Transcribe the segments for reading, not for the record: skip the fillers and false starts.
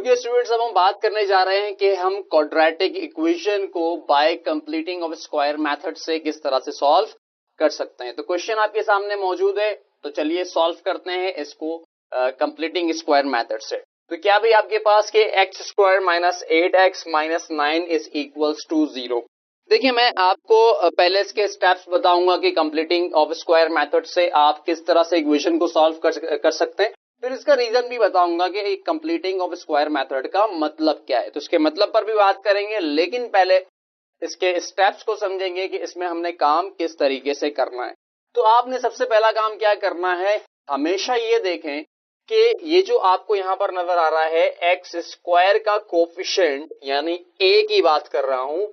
Okay students, अब हम बात करने जा रहे हैं कि हम क्वाड्रेटिक इक्वेशन को bye completing of square method से किस तरह से सॉल्व कर सकते हैं। तो क्वेश्चन आपके सामने मौजूद है, तो चलिए सॉल्व करते हैं इसको कंप्लीटिंग स्क्वायर मेथड से। तो क्या भी आपके पास के x square minus 8x minus 9 is equals to 0। देखिए, मैं आपको पहले इसके स्टेप्स बताऊंगा कि कंप्लीटिंग ऑफ स्क्वायर मेथड से आप किस तरह से इक्वेशन को सॉल्व कर सकते हैं। फिर इसका रीजन भी बताऊंगा कि कंप्लीटिंग ऑफ स्क्वायर मेथड का मतलब क्या है, तो इसके मतलब पर भी बात करेंगे, लेकिन पहले इसके स्टेप्स को समझेंगे कि इसमें हमने काम किस तरीके से करना है। तो आपने सबसे पहला काम क्या करना है, हमेशा ये देखें कि ये जो आपको यहां पर नजर आ रहा है एक्स स्क्वायर का कोफिशिएंट, यानी a की बात कर रहा हूं,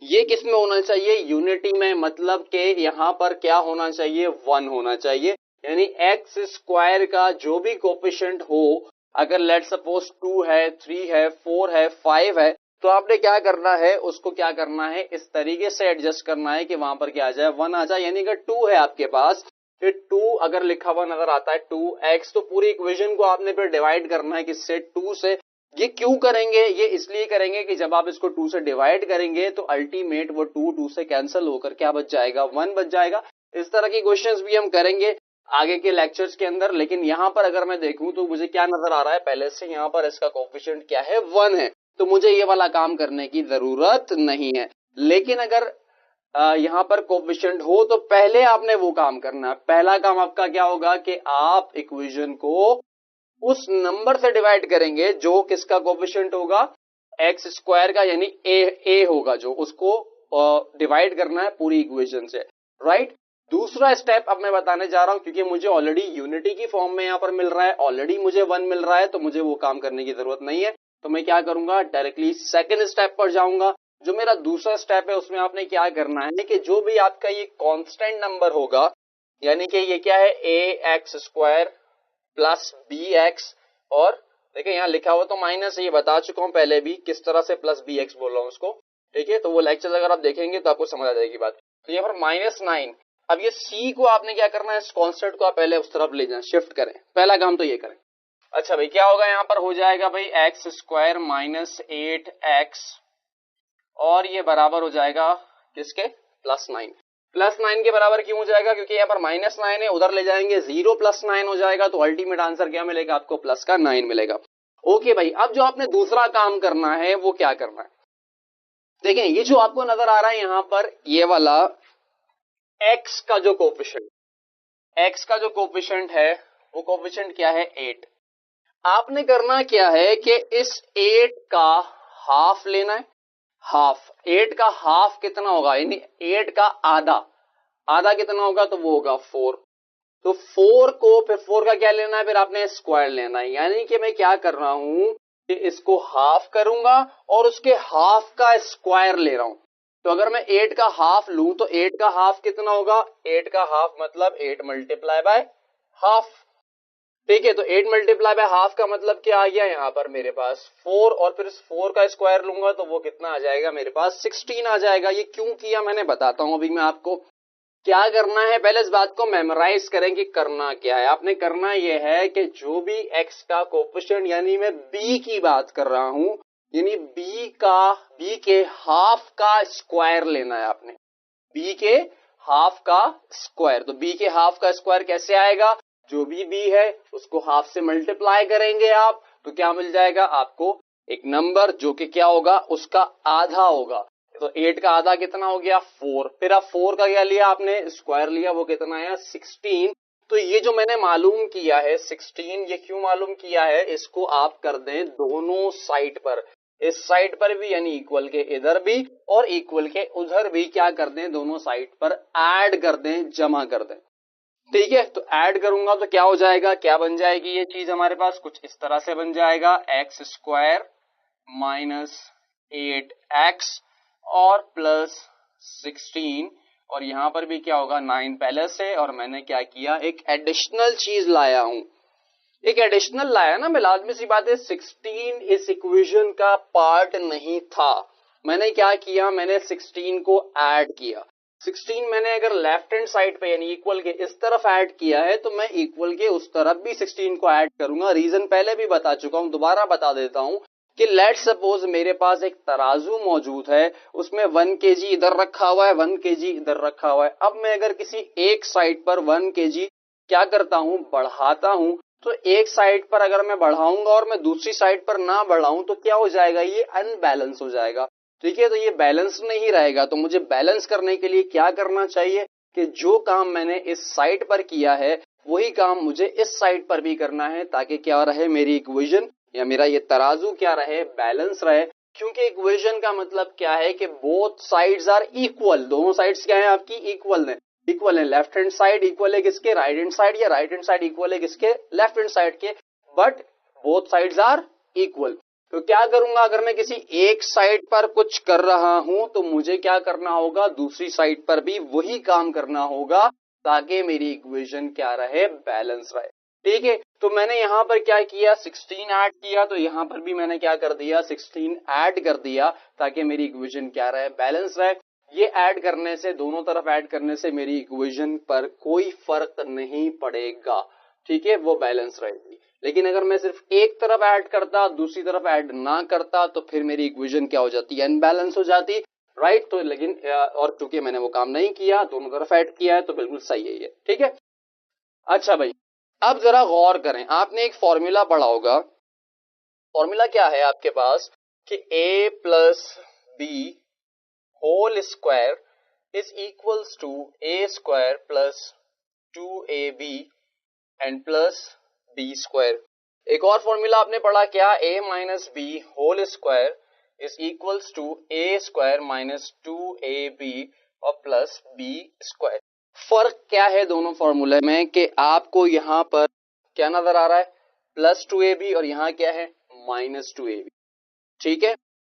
ये किस में होना चाहिए, यूनिटी में। मतलब कि यहां पर क्या होना चाहिए, 1 होना चाहिए। यानी एक्स स्क्वायर का जो भी कोफिशिएंट हो, अगर लेट सपोज 2 है, 3 है, 4 है, 5 है, तो आपने क्या करना है, उसको क्या करना है, इस तरीके से एडजस्ट करना है कि वहां पर क्या आ जाए, 1 आ जाए। यानी अगर 2 है आपके पास, फिर 2 अगर लिखा हुआ नजर आता है 2x, तो पूरी इक्वेशन को आपने फिर डिवाइड करना है किससे, 2 से। ये क्यों करेंगे, ये इसलिए करेंगे कि जब आप इसको 2 से डिवाइड करेंगे तो अल्टीमेट वो 2 से कैंसिल होकर क्या बच जाएगा, 1 बच जाएगा। इस तरह की क्वेश्चंस भी हम करेंगे आगे के लेक्चर्स के अंदर। लेकिन यहां पर अगर मैं देखूं तो मुझे क्या नजर आ रहा है, पहले से यहां पर इसका कोफिशिएंट क्या है, 1 है, तो मुझे ये वाला काम करने की जरूरत नहीं है। लेकिन अगर यहां पर कोफिशिएंट हो तो पहले आपने वो काम करना है। पहला काम आपका क्या होगा कि आप इक्वेशन को उस नंबर से डिवाइड करेंगे जो किसका कोफिशिएंट होगा, एक्स स्क्वायर का, यानी ए होगा जो, उसको डिवाइड करना है पूरी इक्वेशन से, राइट। दूसरा स्टेप अब मैं बताने जा रहा हूं, क्योंकि मुझे ऑलरेडी यूनिटी की फॉर्म में यहां पर मिल रहा है, ऑलरेडी मुझे 1 मिल रहा है, तो मुझे वो काम करने की जरूरत नहीं है। तो मैं क्या करूंगा, डायरेक्टली सेकंड स्टेप पर जाऊंगा। जो मेरा दूसरा स्टेप है उसमें आपने क्या करना है कि जो भी आपका ये कांस्टेंट नंबर होगा, यानी कि ये क्या है, a x square plus b x, और देखिए यहाँ लिखा हुआ तो माइनस है, ये बता चुका हूं पहले भी किस तरह से प्लस बी एक्स बोल रहा हूं उसको, ठीक है। तो वो लेक्चर अगर आप देखेंगे तो आपको समझ आ जाएगी बात। तो यहाँ पर -9, अब ये सी को आपने क्या करना है, इस कॉन्स्टेंट को आप पहले उस तरफ ले जाएं, शिफ्ट करें, पहला काम तो ये करें। अच्छा भाई, क्या होगा यहाँ पर, हो जाएगा भाई एक्स स्क्वायर माइनस 8x, और ये बराबर हो जाएगा किसके, +9। +9 के बराबर क्यों हो जाएगा, क्योंकि यहाँ पर -9 है, उधर ले जाएंगे 0 + 9 हो जाएगा, तो अल्टीमेट आंसर क्या मिलेगा आपको, प्लस का 9 मिलेगा। ओके भाई, अब जो आपने दूसरा काम करना है वो क्या करना है, देखें ये जो आपको नजर आ रहा है यहाँ पर, ये वाला x का जो कोफिशिएंट है वो कोफिशिएंट क्या है, 8। आपने करना क्या है कि इस 8 का हाफ लेना है। हाफ, 8 का हाफ कितना होगा, यानी 8 का आधा कितना होगा, तो वो होगा 4। तो 4 को, फिर 4 का क्या लेना है, फिर आपने स्क्वायर लेना है। यानी कि मैं क्या कर रहा हूं कि इसको हाफ करूंगा और उसके हाफ का स्क्वायर ले रहा हूं। तो अगर मैं 8 का हाफ लूं तो 8 का हाफ कितना होगा, 8 का हाफ मतलब 8 मल्टीप्लाई बाय हाफ, ठीक है। तो 8 मल्टीप्लाई बाय हाफ का मतलब क्या आ गया, यहाँ पर मेरे पास 4, और फिर इस 4 का स्क्वायर लूंगा तो वो कितना आ जाएगा, मेरे पास 16 आ जाएगा। ये क्यों किया मैंने बताता हूं अभी मैं आपको। क्या करना है, पहले इस बात को मेमोराइज करें कि करना क्या है। आपने करना यह है कि जो भी x का कोफिशिएंट, यानी मैं b की बात कर रहा हूं, यानी b के हाफ का स्क्वायर लेना है आपने, b के हाफ का स्क्वायर। तो b के हाफ का स्क्वायर कैसे आएगा, जो भी b है उसको हाफ से मल्टीप्लाई करेंगे आप, तो क्या मिल जाएगा आपको, एक नंबर जो कि क्या होगा, उसका आधा होगा। तो 8 का आधा कितना हो गया, 4। फिर आप 4 का क्या लिया आपने, स्क्वायर लिया, वो कितना आया, 16। तो ये जो मैंने मालूम किया है 16, ये क्यों मालूम किया है, इसको आप कर दें दोनों साइड पर, इस साइड पर भी यानी इक्वल के इधर भी और इक्वल के उधर भी, क्या कर दें, दोनों साइड पर ऐड कर दें, जमा कर दें, ठीक है। तो ऐड करूंगा तो क्या हो जाएगा, क्या बन जाएगी ये चीज हमारे पास, कुछ इस तरह से बन जाएगा, एक्स स्क्वायर माइनस 8x और प्लस 16, और यहां पर भी क्या होगा, 9 पहले से, और मैंने क्या किया, एक एडिशनल चीज लाया हूं, एक एडिशनल लाया ना मैं, लाजमी सी बात है 16 इस इक्वेशन का पार्ट नहीं था। मैंने क्या किया, मैंने 16 को ऐड किया। 16 मैंने अगर लेफ्ट हैंड साइड पे यानी इक्वल के इस तरफ ऐड किया है, तो मैं इक्वल के उस तरफ भी 16 को ऐड करूंगा। रीजन पहले भी बता चुका हूं, दोबारा बता देता हूं कि लेट सपोज मेरे पास एक तराजू मौजूद है, उसमें 1 kg इधर रखा हुआ है, 1 kg इधर रखा हुआ है। अब मैं अगर किसी एक साइड पर 1 kg क्या करता हूं, बढ़ाता हूं, तो एक साइड पर अगर मैं बढ़ाऊंगा और मैं दूसरी साइड पर ना बढ़ाऊं तो क्या हो जाएगा, ये अनबैलेंस हो जाएगा। ठीक है, तो ये बैलेंस नहीं रहेगा। तो मुझे बैलेंस करने के लिए क्या करना चाहिए कि जो काम मैंने इस साइड पर किया है वही काम मुझे इस साइड पर भी करना है, ताकि क्या रहे, मेरी इक्वेशन या मेरा ये तराजू क्या रहे, बैलेंस रहे। क्योंकि इक्वेशन का मतलब क्या है कि बोथ साइड्स आर इक्वल, दोनों साइड्स क्या है आपकी, इक्वल है। इक्वल है, लेफ्ट हैंड साइड इक्वल है किसके, राइट हैंड साइड, या राइट हैंड साइड इक्वल है किसके, लेफ्ट हैंड साइड के, but both sides are equal. तो क्या करूंगा, अगर मैं किसी एक साइड पर कुछ कर रहा हूं तो मुझे क्या करना होगा, दूसरी साइड पर भी वही काम करना होगा, ताकि मेरी इक्वेशन क्या रहे, बैलेंस रहे। ठीक है, तो मैंने यहां पर क्या किया, 16 ऐड किया, तो यहां पर भी मैंने क्या कर दिया, 16 ऐड कर दिया, ताकि मेरी इक्वेशन क्या रहे, बैलेंस रहे। ये ऐड करने से, दोनों तरफ ऐड करने से मेरी इक्वेशन पर कोई फर्क नहीं पड़ेगा। ठीक है, वो बैलेंस रहेगी। लेकिन अगर मैं सिर्फ एक तरफ ऐड करता, दूसरी तरफ ऐड ना करता, तो फिर मेरी इक्वेशन क्या हो जाती है, अनबैलेंस हो जाती, राइट। तो लेकिन और चूंकि मैंने वो काम नहीं किया, दोनों तरफ ऐड किया है, तो बिल्कुल सही है ये। ठीक है, अच्छा भाई, अब जरा गौर करें, आपने एक फॉर्मूला पढ़ा होगा। फॉर्मूला क्या है आपके पास कि a plus B whole square is equals to a square plus 2ab and plus b square. एक और फॉर्मूला आपने पढ़ा क्या, a minus B whole square is equals to a square minus 2ab और प्लस b स्क्वायर। फर्क क्या है दोनों फॉर्मूले में कि आपको यहां पर क्या नजर आ रहा है, प्लस 2ab, और यहां क्या है, माइनस 2ab। ठीक है,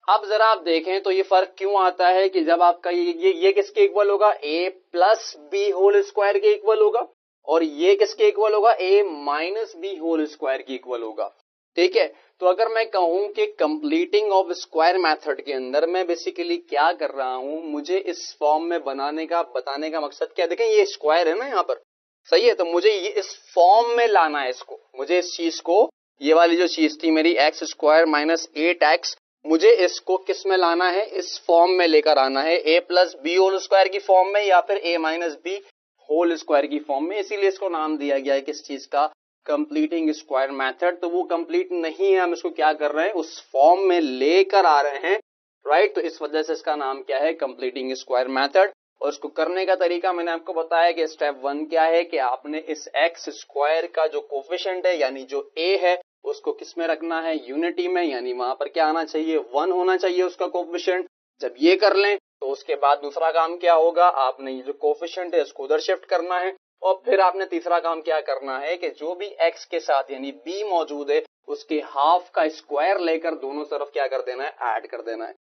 अब जरा आप देखें तो ये फर्क क्यों आता है कि जब आपका ये किसके इक्वल होगा, a plus B whole square के इक्वल होगा, और ये किसके इक्वल होगा, a minus B whole square के इक्वल होगा। ठीक है, तो अगर मैं कहूं कि कंप्लीटिंग ऑफ स्क्वायर मेथड के अंदर मैं बेसिकली क्या कर रहा हूं, मुझे इस फॉर्म में बनाने का, बताने का मकसद क्या है, देखें ये स्क्वायर है ना यहाँ पर, सही है, तो मुझे ये इस फॉर्म में लाना है इसको, मुझे इस चीज को, ये वाली जो चीज थी मेरी एक्स स्क्वायर माइनस 8x, मुझे इसको किस में लाना है, इस फॉर्म में लेकर आना है, a plus B whole square की फॉर्म में, या फिर a minus B whole square की फॉर्म में। इसीलिए इसको नाम दिया गया है किस चीज का, कंप्लीटिंग स्क्वायर मेथड। तो वो कंप्लीट नहीं है, हम इसको क्या कर रहे हैं, उस फॉर्म में लेकर आ रहे हैं, राइट। तो इस वजह से इसका नाम क्या है, कंप्लीटिंग स्क्वायर मेथड। और इसको करने का तरीका मैंने आपको बताया कि स्टेप 1 क्या है कि आपने इस एक्स स्क्वायर का जो कोफिशिएंट है, यानी जो a है, उसको किस में रखना है, यूनिटी में, यानी वहां पर क्या आना चाहिए, 1 होना चाहिए उसका कोफिशिएंट। जब ये कर लें तो उसके बाद दूसरा काम क्या होगा, आपने ये जो कोफिशिएंट है उसको उधर शिफ्ट करना है, और फिर आपने तीसरा काम क्या करना है कि जो भी x के साथ यानी b मौजूद है उसके हाफ का स्क्वायर लेकर दोनों तरफ क्या कर देना है, ऐड कर देना है।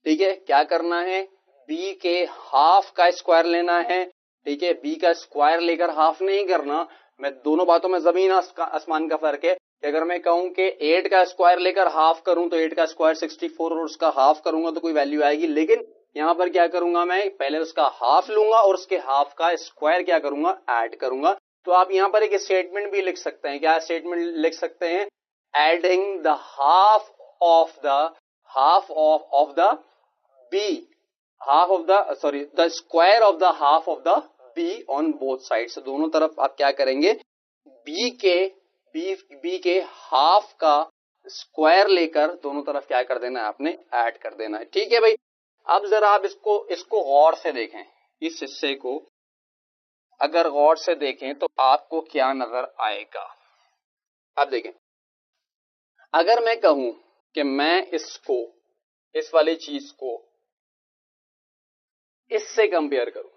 ठीक है, क्या करना है, b के हाफ का स्क्वायर लेना है। ठीक है, b का स्क्वायर लेकर हाफ नहीं करना, मैं दोनों बातों में जमीन आसमान का फर्क है। कि अगर मैं कहूं कि 8 का स्क्वायर लेकर हाफ करूं तो 8 का स्क्वायर 64 और उसका हाफ करूंगा तो कोई वैल्यू आएगी, लेकिन यहां पर क्या करूंगा, मैं पहले उसका हाफ लूंगा और उसके हाफ का स्क्वायर क्या करूंगा, ऐड करूंगा। तो आप यहां पर एक स्टेटमेंट भी लिख सकते हैं, क्या स्टेटमेंट लिख सकते हैं, adding the half of the B, half of the sorry the square of the half of the B on both sides. दोनों तरफ आप क्या करेंगे, बी के हाफ का स्क्वायर लेकर दोनों तरफ क्या कर देना है, आपने ऐड कर देना है। ठीक है भाई, अब जरा आप इसको गौर से देखें, इस हिस्से को अगर गौर से देखें तो आपको क्या नजर आएगा। अब देखें, अगर मैं कहूं कि मैं इसको, इस वाली चीज को इससे कंपेयर करूं,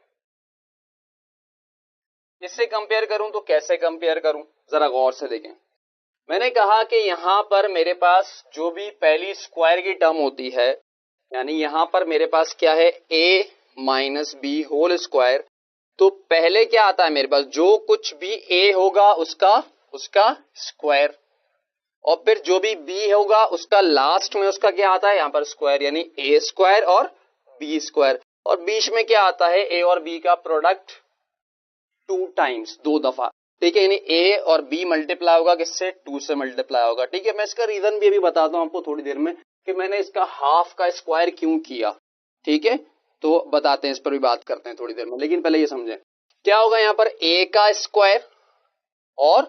इससे कंपेयर करूं तो कैसे कंपेयर करूं, जरा गौर से देखें। मैंने कहा कि यहां पर मेरे पास जो भी पहली स्क्वायर की टर्म होती है, यानी यहां पर मेरे पास क्या है, a minus B whole square, तो पहले क्या आता है मेरे पास, जो कुछ भी a होगा उसका स्क्वायर, और फिर जो भी b होगा उसका लास्ट में उसका क्या आता है, यहां पर स्क्वायर, यानी a स्क्वायर और b स्क्वायर, और बीच में क्या आता है, a और b का प्रोडक्ट 2 टाइम्स, 2 दफा। ठीक है, यानी a और b मल्टीप्लाई होगा किससे, 2 से मल्टीप्लाई होगा। ठीक है, मैं इसका रीजन भी अभी बताता हूं आपको थोड़ी देर में, कि मैंने इसका हाफ का स्क्वायर क्यों किया, ठीक है, तो बताते हैं, इस पर भी बात करते हैं थोड़ी देर में, लेकिन पहले ये समझें क्या होगा यहाँ पर a का स्क्वायर और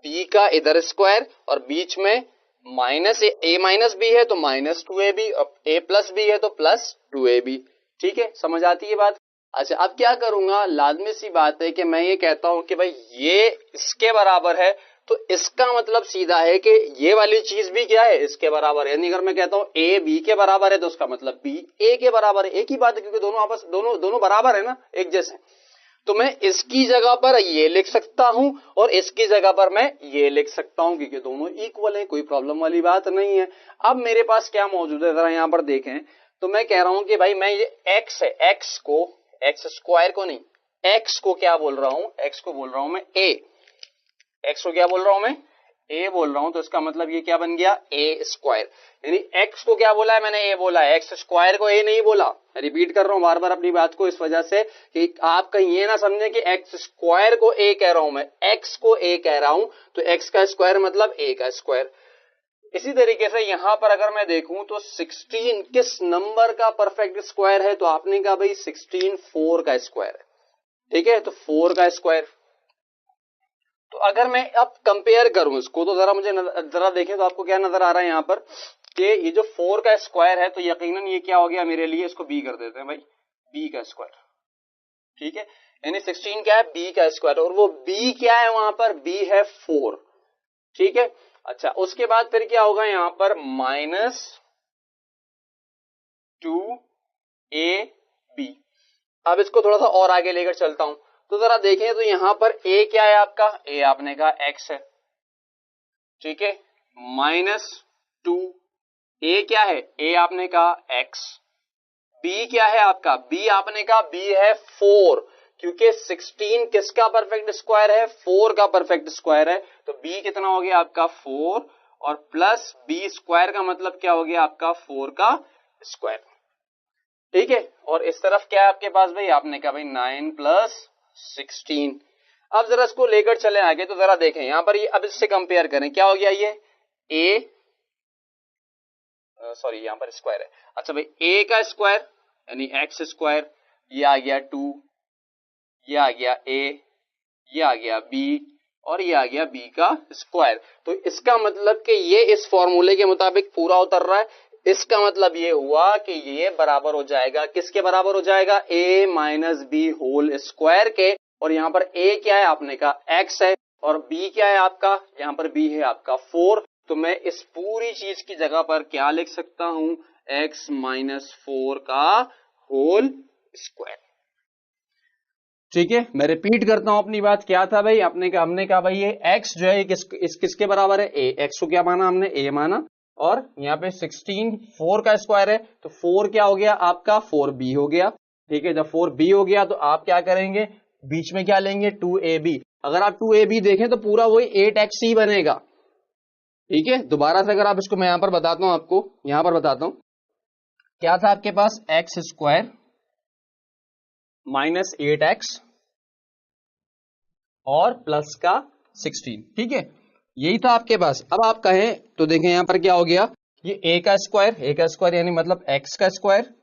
b का इधर स्क्वायर और बीच में माइनस a माइनस b है तो माइनस 2ab, अब a प्लस b है तो प्लस 2ab, ठीक है, समझ आती है बात। अच्छा अब क्या करूंगा, लाजमी सी बात है कि मैं ये कहता हूं कि भाई ये इसके बराबर है, तो इसका मतलब सीधा है कि ये वाली चीज भी क्या है, इसके बराबर है। यानी अगर मैं कहता हूं a b के बराबर है तो उसका मतलब b a के बराबर है, एक ही बात है, क्योंकि दोनों बराबर है ना, एक जैसे। तो मैं इसकी जगह पर ये लिख सकता हूं और इसकी जगह पर मैं ये लिख सकता हूं, क्योंकि दोनों इक्वल है, कोई प्रॉब्लम वाली बात नहीं है। अब मेरे पास क्या मौजूद है, जरा यहां पर देखें, तो मैं कह रहा हूं कि भाई मैं ये x है, x को, x स्क्वायर को नहीं, x को क्या बोल रहा हूं, x को बोल रहा हूं मैं a, x को क्या बोल रहा हूं मैं a बोल रहा हूं, तो इसका मतलब ये क्या बन गया, a स्क्वायर। यानी x को क्या बोला है मैंने, a बोला है, x स्क्वायर को a नहीं बोला। रिपीट कर रहा हूं बार बार अपनी बात को, इस वजह से कि आप कहीं ये ना समझे कि x स्क्वायर को a कह रहा हूं मैं, x को a कह रहा हूं, तो x का स्क्वायर मतलब a का स्क्वायर। इसी तरीके से यहां पर अगर मैं देखूं तो 16 किस नंबर का परफेक्ट स्क्वायर है, तो आपने कहा भाई 16 4 का स्क्वायर है, ठीक है, तो 4 का स्क्वायर। तो अगर मैं अब कंपेयर करूं इसको, तो जरा मुझे जरा देखें तो आपको क्या नजर आ रहा है यहां पर कि ये जो 4 का स्क्वायर है, तो यकीनन ये क्या हो गया मेरे लिए, इसको b कर देते हैं भाई, b का स्क्वायर, ठीक है। यानी 16 क्या है, b का स्क्वायर, और वो b क्या है वहां पर, b है 4, ठीक है। अच्छा उसके बाद फिर क्या होगा यहां पर, माइनस 2ab। अब इसको थोड़ा सा और आगे लेकर चलता हूं, तो जरा देखें तो यहां पर a क्या है आपका, a आपने कहा x है, ठीक है, माइनस 2, a क्या है, a आपने कहा x, b क्या है आपका, b आपने कहा b है 4, क्योंकि 16 किसका परफेक्ट स्क्वायर है, 4 का परफेक्ट स्क्वायर है, तो b कितना हो गया आपका 4, और प्लस b स्क्वायर का मतलब क्या हो गया आपका 4 का स्क्वायर, ठीक है। और इस तरफ क्या है आपके पास भाई, आपने कहा भाई 9 प्लस 16। अब जरा इसको लेकर चले आगे, तो जरा देखें यहां पर ये, अब इससे कंपेयर करें, क्या हो गया ये a, सॉरी यहां पर स्क्वायर है, अच्छा भाई a का स्क्वायर यानी x स्क्वायर, ये आ गया 2, ये आ गया a, ये आ गया b, और ये आ गया b का स्क्वायर। तो इसका मतलब कि ये इस फॉर्मूले के मुताबिक पूरा उतर रहा है। इसका मतलब ये हुआ कि ये बराबर हो जाएगा, किसके बराबर हो जाएगा, a minus B whole square के, और यहां पर a क्या है आपने कहा x है, और b क्या है आपका, यहां पर b है आपका 4। तो मैं इस पूरी चीज की जगह पर क्या लिख सकता हूं, x माइनस 4 का होल स्क्वायर, ठीक है। मैं रिपीट करता हूं अपनी बात, क्या था भाई, हमने कहा भाई ये x जो है किसके बराबर है, a, x को क्या माना हमने, a माना, और यहाँ पे 16 4 का स्क्वायर है, तो 4 क्या हो गया आपका, 4b हो गया, ठीक है। जब 4b हो गया तो आप क्या करेंगे, बीच में क्या लेंगे, 2ab। अगर आप 2ab देखें तो पूरा वही 8x ही बनेगा, ठीक है। दोबारा से अगर आप इसको, मैं यहां पर बताता हूं आपको, यहां पर बताता हूं क्या था आपके पास, x स्क्वायर माइनस 8x और प्लस का 16, ठीक है, यही था आपके पास। अब आप कहें तो देखें यहां पर क्या हो गया, ये a का स्क्वायर यानी मतलब x का स्क्वायर,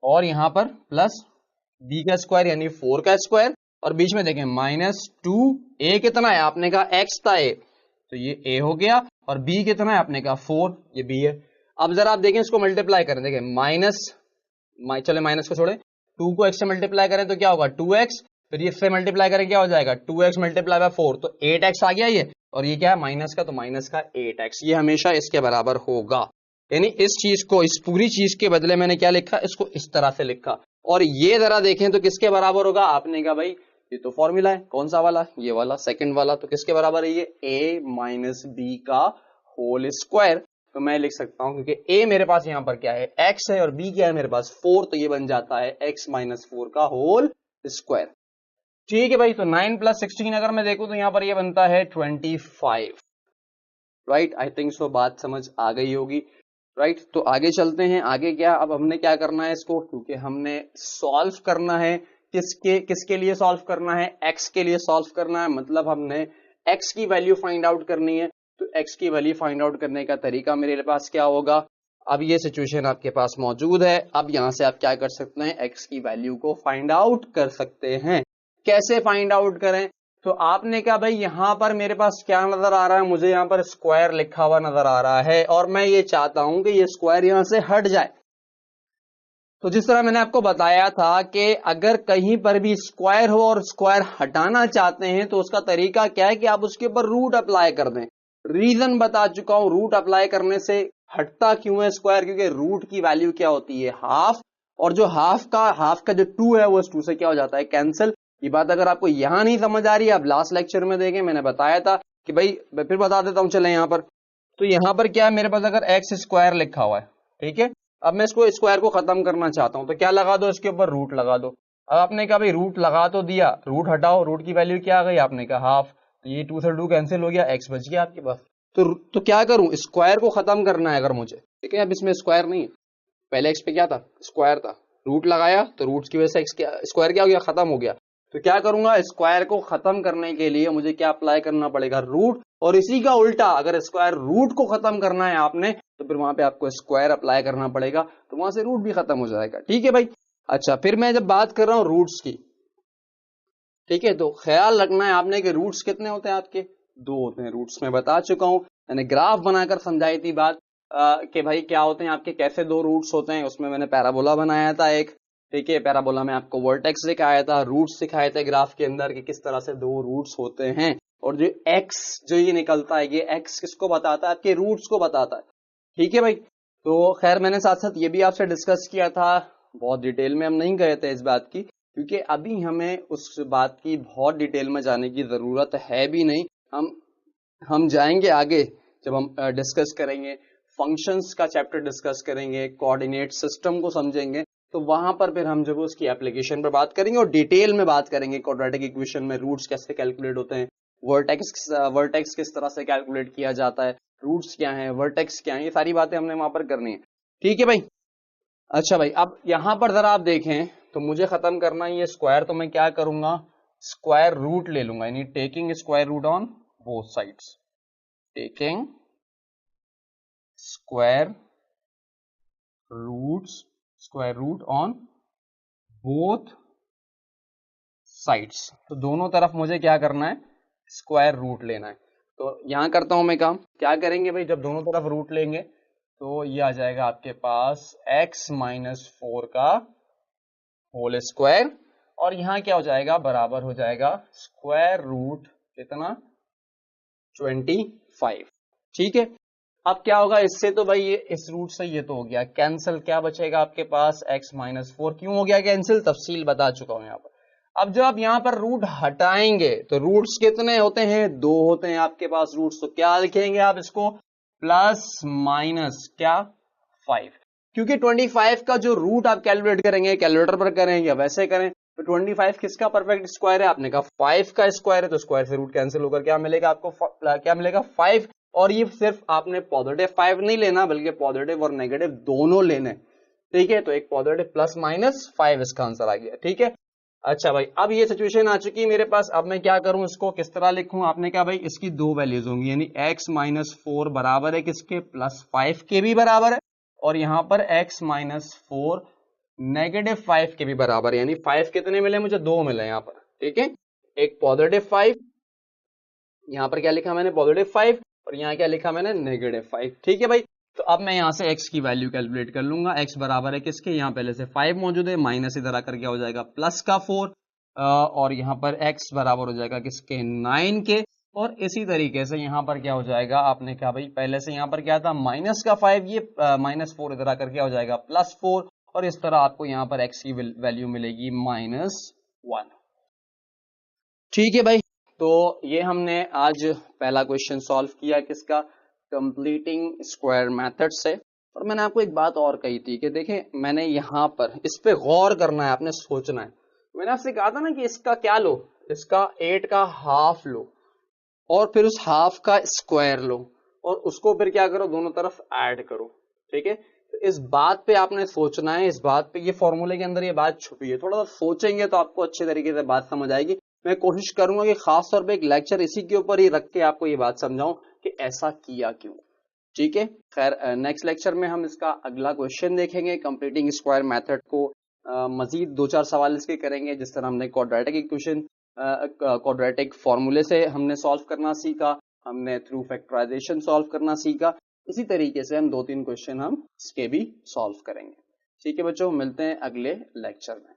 और यहां पर प्लस b का स्क्वायर यानी 4 का स्क्वायर, और बीच में देखें माइनस 2, a कितना है आपने कहा x था a, तो ये a हो गया, और b कितना है आपने कहा 4, ये b है। अब जरा आप देखें इसको मल्टीप्लाई करें, देखें चले माइनस को छोड़े, 2 को x से मल्टीप्लाई करें तो क्या होगा 2x, फिर ये इससे मल्टीप्लाई करें क्या हो जाएगा 2x मल्टीप्लाई बाय 4, तो 8x आ गया ये, और ये क्या है माइनस का, तो माइनस का 8x, ये हमेशा इसके बराबर होगा। यानी इस चीज को, इस पूरी चीज के बदले मैंने क्या लिखा, इसको इस तरह से लिखा। और ये जरा देखें तो किसके बराबर होगा, आपने कहा भाई ये तो फॉर्मूला है, कौन सा वाला, ये वाला सेकंड वाला, तो किसके बराबर है ये, a माइनस बी का होल स्क्वायर। तो मैं लिख सकता हूं क्योंकि a मेरे पास यहां पर क्या है x है, और b क्या है मेरे पास 4, तो ये बन जाता है x माइनस 4 का होल स्क्वायर, ठीक है भाई। तो 9 प्लस 16 अगर मैं देखूं तो यहां पर ये बनता है 25, राइट। आई थिंक सो बात समझ आ गई होगी, राइट। तो आगे चलते हैं, आगे क्या, अब हमने क्या करना है इसको, क्योंकि हमने सॉल्व करना है, किसके लिए सॉल्व करना है, x के लिए सॉल्व करना है, मतलब हमने x की वैल्यू फाइंड आउट करनी है। तो x की वैल्यू फाइंड आउट करने का तरीका मेरे पास क्या होगा, अब ये सिचुएशन आपके पास मौजूद है। अब यहां से आप क्या कर सकते हैं, x की वैल्यू को फाइंड आउट कर सकते हैं। कैसे फाइंड आउट करें, तो आपने कहा भाई यहां पर मेरे पास क्या नजर आ रहा है, मुझे यहां पर स्क्वायर लिखा हुआ नजर आ रहा है और मैं ये चाहता हूं कि ये स्क्वायर यहां से हट जाए। तो जिस तरह मैंने आपको बताया था कि अगर कहीं पर भी स्क्वायर हो और स्क्वायर हटाना चाहते हैं तो उसका तरीका क्या है कि आप उसके ऊपर रूट अप्लाई कर दें। रीजन बता चुका हूं, रूट अप्लाई करने से हटता क्यों है स्क्वायर, क्योंकि रूट की वैल्यू क्या होती है, हाफ, और जो हाफ का जो 2 है वो 2 से क्या हो जाता है, कैंसिल। ये बात अगर आपको यहां नहीं समझ आ रही है, आप लास्ट लेक्चर में देखें, मैंने बताया था कि भाई, मैं फिर बता देता हूं, चले यहां पर। तो यहां पर क्या है, मेरे पास अगर एक्स स्क्वायर लिखा हुआ है, ठीक है, अब मैं इसको स्क्वायर को खत्म करना चाहता हूं, तो क्या लगा दो, इसके ऊपर रूट लगा दो। अब आपने कहा भाई रूट लगा तो दिया, रूट हटाओ, रूट की वैल्यू क्या आ गई, आपने कहा हाफ, तो ये 2 से 2 कैंसिल हो गया, एक्स बच गया आपके पास। तो क्या करूं, स्क्वायर को खत्म करना है अगर मुझे, ठीक है। अब इसमें स्क्वायर नहीं है, पहले एक्स पे क्या था, स्क्वायर था, रूट लगाया तो रूट की वजह से एक्स क्या, स्क्वायर क्या हो गया, खत्म हो गया। तो क्या करूंगा, स्क्वायर को खत्म करने के लिए मुझे क्या अप्लाई करना पड़ेगा, रूट, और इसी का उल्टा, अगर स्क्वायर रूट को खत्म करना है आपने तो फिर वहां पे आपको स्क्वायर अप्लाई करना पड़ेगा, तो वहां से रूट भी खत्म हो जाएगा, ठीक है भाई। अच्छा, फिर मैं जब बात कर रहा हूं रूट्स की, ठीक है, तो ख्याल रखना है आपने कि रूट्स कितने होते हैं आपके, 2 होते हैं रूट्स, में बता चुका हूं, मैंने ग्राफ बनाकर समझाई थी बात कि भाई क्या होते हैं आपके, कैसे 2 रूट्स होते हैं, उसमें मैंने पैराबोला बनाया था एक, ठीक है, पैराबोला में आपको वर्टेक्स दिखाया था, रूट्स दिखाए थे ग्राफ के अंदर कि किस तरह से 2 रूट्स होते हैं, और जो एक्स जो ये निकलता है, ये एक्स किसको बताता है, आपके रूट्स को बताता है, ठीक है भाई। तो खैर मैंने साथ साथ ये भी आपसे डिस्कस किया था, बहुत डिटेल में हम नहीं गए थे इस बात की, क्योंकि अभी हमें उस बात की बहुत डिटेल में जाने की जरूरत है भी नहीं। हम जाएंगे आगे, जब हम डिस्कस करेंगे फंक्शंस का चैप्टर डिस्कस करेंगे, कोऑर्डिनेट सिस्टम को समझेंगे, तो वहां पर फिर हम जब उसकी एप्लीकेशन पर बात करेंगे और डिटेल में बात करेंगे, क्वाड्रेटिक इक्वेशन में रूट्स कैसे कैलकुलेट होते हैं, वर्टेक्स किस तरह से कैलकुलेट किया जाता है, रूट्स क्या है, वर्टेक्स क्या है, ये सारी बातें हमने वहां पर करनी है, ठीक है भाई। अच्छा भाई, अब यहां पर जरा आप देखें, तो मुझे खत्म करना है ये स्क्वायर, तो मैं क्या करूंगा, स्क्वायर रूट ले लूंगा, यानी taking square root on both sides, taking square root on both sides, तो दोनों तरफ मुझे क्या करना है, स्क्वायर रूट लेना है। तो यहां करता हूं मैं काम, क्या करेंगे भाई, जब दोनों तरफ रूट लेंगे तो ये आ जाएगा आपके पास x-4 का होल स्क्वायर, और यहां क्या हो जाएगा, बराबर हो जाएगा स्क्वायर रूट कितना, 25, ठीक है। अब क्या होगा इससे, तो भाई ये इस रूट से ये तो हो गया कैंसिल, क्या बचेगा आपके पास, x-4, क्यों हो गया कैंसिल, तफसील बता चुका हूं यहाँ पर। अब जब आप यहां पर रूट हटाएंगे तो रूट्स कितने होते हैं, 2 होते हैं आपके पास रूट्स, तो क्या लिखेंगे आप इसको, प्लस माइनस क्या 5, क्योंकि 25 का जो रूट आप कैलकुलेट करेंगे, कैलकुलेटर पर करें या वैसे करें, तो 25 किसका परफेक्ट स्क्वायर है, आपने कहा 5 का स्क्वायर है, तो स्क्वायर से रूट कैंसिल होकर क्या मिलेगा आपको, क्या मिलेगा 5, और ये सिर्फ आपने पॉजिटिव 5 नहीं लेना, बल्कि पॉजिटिव और नेगेटिव दोनों लेने, ठीक है। तो एक पॉजिटिव प्लस माइनस 5 इसका आंसर आ गया, ठीक है। अच्छा भाई, अब ये सिचुएशन आ चुकी है मेरे पास, अब मैं क्या करूं, इसको किस तरह लिखूं, आपने कहा भाई इसकी 2 वैल्यूज होंगी, यानी x-4 बराबर है किसके, +5 के भी बराबर है, और यहां पर x-4 -5 के भी बराबर है, यानी 5 कितने मिले मुझे, 2 मिले यहां पर, ठीक है। एक +5, यहां पर क्या लिखा मैंने, +5, और यहां क्या लिखा मैंने, -5, ठीक है भाई। तो अब मैं यहां से x की वैल्यू कैलकुलेट कर लूंगा, x बराबर है किसके, यहां पहले से 5 मौजूद है, माइनस इधर आकर क्या हो जाएगा, प्लस का 4, और यहां पर x बराबर हो जाएगा किसके, 9 के, और इसी तरीके से यहां पर क्या हो जाएगा, आपने कहा भाई पहले से यहां पर क्या था, माइनस का 5, ये -4 इधर आकर क्या हो जाएगा, +4, और इस तरह आपको यहां पर x की वैल्यू मिलेगी -1, ठीक है भाई। तो ये हमने आज पहला क्वेश्चन सॉल्व किया किसका, कंप्लीटिंग स्क्वायर मेथड से। और मैंने आपको एक बात और कही थी कि देखें, मैंने यहां पर इस पे गौर करना है, आपने सोचना है। मैंने आपसे कहा था ना कि इसका क्या लो, इसका 8 का हाफ लो, और फिर उस हाफ का स्क्वायर लो, और उसको फिर क्या करो, दोनों तरफ ऐड करो, ठीक है। तो इस बात पे आपने सोचना है, इस बात पे, ये फॉर्मूले के अंदर ये बात छुपी है, थोड़ा सा सोचेंगे तो आपको अच्छे तरीके से बात समझ आएगी। मैं कोशिश करूंगा कि खास तौर पे एक लेक्चर इसी के ऊपर ही रख के आपको ये बात समझाऊं, कि ऐसा किया क्यों। ठीक है, खैर नेक्स्ट लेक्चर में हम इसका अगला क्वेश्चन देखेंगे, कंप्लीटिंग स्क्वायर मेथड को मजीद 2-4 सवाल इसके करेंगे। जिस तरह हमने क्वाड्रेटिक इक्वेशन क्वाड्रेटिक फॉर्मूले से हमने सॉल्व करना सीखा, हमने थ्रू फैक्टराइजेशन सॉल्व करना सीखा, इसी तरीके से हम 2-3 क्वेश्चन हम इसके भी सॉल्व करेंगे। ठीक है बच्चों, मिलते हैं अगले लेक्चर में।